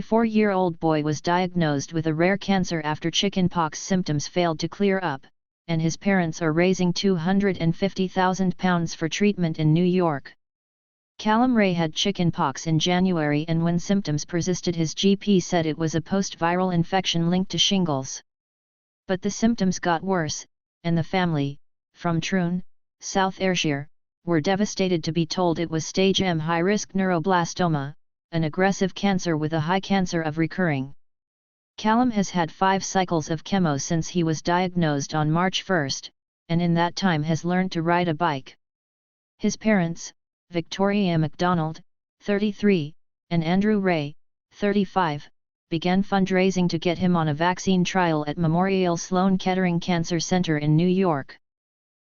4-year-old boy was diagnosed with a rare cancer after chickenpox symptoms failed to clear up, and his parents are raising £250,000 for treatment in New York. Callum Ray had chickenpox in January, and when symptoms persisted, his GP said it was a post-viral infection linked to shingles. But the symptoms got worse, and the family, from Troon, South Ayrshire, were devastated to be told it was stage M high-risk neuroblastoma, an aggressive cancer with a high chance of recurring. Callum has had 5 cycles of chemo since he was diagnosed on March 1, and in that time has learned to ride a bike. His parents, Victoria MacDonald, 33, and Andrew Ray, 35, began fundraising to get him on a vaccine trial at Memorial Sloan Kettering Cancer Center in New York.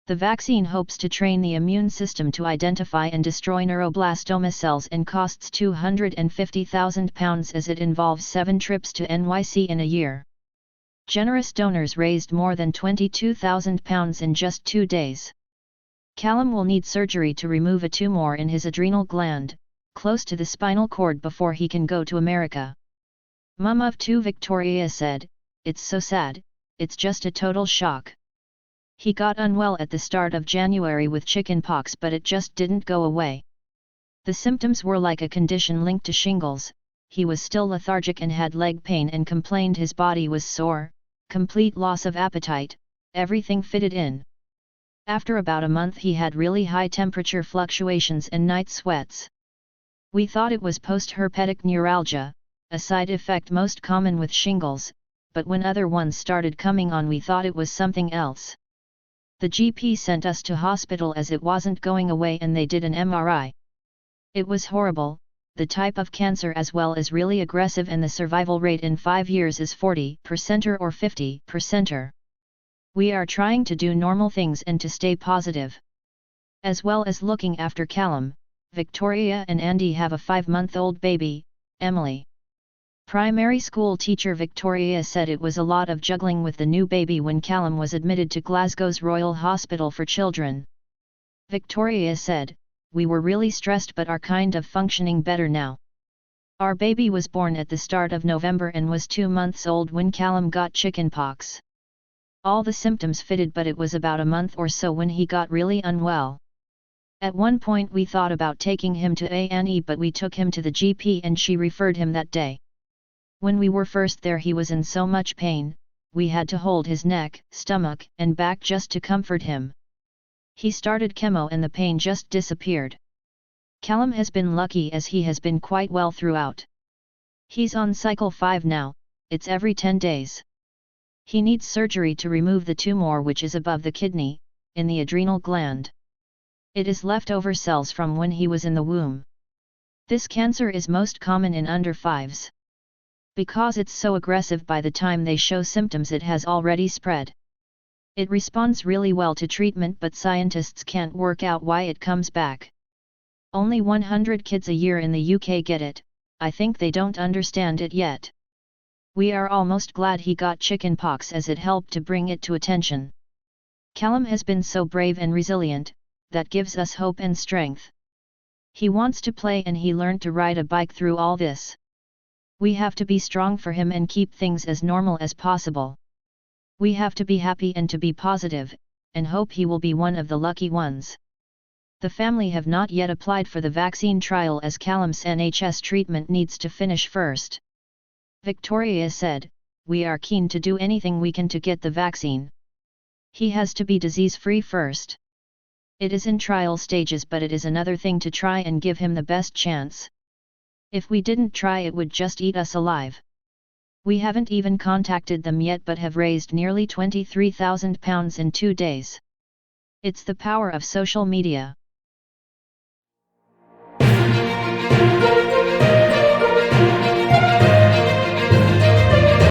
The vaccine hopes to train the immune system to identify and destroy neuroblastoma cells and costs £250,000 as it involves 7 trips to NYC in a year. Generous donors raised more than £22,000 in just 2 days. Callum will need surgery to remove a tumor in his adrenal gland, close to the spinal cord, before he can go to America. Mum of 2 Victoria said, "It's so sad, it's just a total shock. He got unwell at the start of January with chickenpox, but it just didn't go away. The symptoms were like a condition linked to shingles. He was still lethargic and had leg pain and complained his body was sore, complete loss of appetite, everything fitted in. After about a month he had really high temperature fluctuations and night sweats. We thought it was post-herpetic neuralgia, a side effect most common with shingles, but when other ones started coming on we thought it was something else. The GP sent us to hospital as it wasn't going away, and they did an MRI. It was horrible, the type of cancer as well as really aggressive, and the survival rate in 5 years is 40% or 50%. We are trying to do normal things and to stay positive. As well as looking after Callum, Victoria and Andy have a 5-month-old baby, Emily." Primary school teacher Victoria said it was a lot of juggling with the new baby when Callum was admitted to Glasgow's Royal Hospital for Children. Victoria said, "We were really stressed but are kind of functioning better now. Our baby was born at the start of November and was 2 months old when Callum got chickenpox. All the symptoms fitted, but it was about a month or so when he got really unwell. At one point we thought about taking him to A&E, but we took him to the GP and she referred him that day. When we were first there he was in so much pain, we had to hold his neck, stomach, and back just to comfort him. He started chemo and the pain just disappeared. Callum has been lucky as he has been quite well throughout. He's on cycle 5 now, it's every 10 days. He needs surgery to remove the tumor which is above the kidney, in the adrenal gland. It is leftover cells from when he was in the womb. This cancer is most common in under 5s. Because it's so aggressive, by the time they show symptoms it has already spread. It responds really well to treatment, but scientists can't work out why it comes back. Only 100 kids a year in the UK get it. I think they don't understand it yet. We are almost glad he got chickenpox as it helped to bring it to attention. Callum has been so brave and resilient, that gives us hope and strength. He wants to play and he learned to ride a bike through all this. We have to be strong for him and keep things as normal as possible. We have to be happy and to be positive, and hope he will be one of the lucky ones." The family have not yet applied for the vaccine trial as Callum's NHS treatment needs to finish first. Victoria said, "We are keen to do anything we can to get the vaccine. He has to be disease-free first. It is in trial stages, but it is another thing to try and give him the best chance. If we didn't try it would just eat us alive." We haven't even contacted them yet but have raised nearly £23,000 in 2 days. It's the power of social media.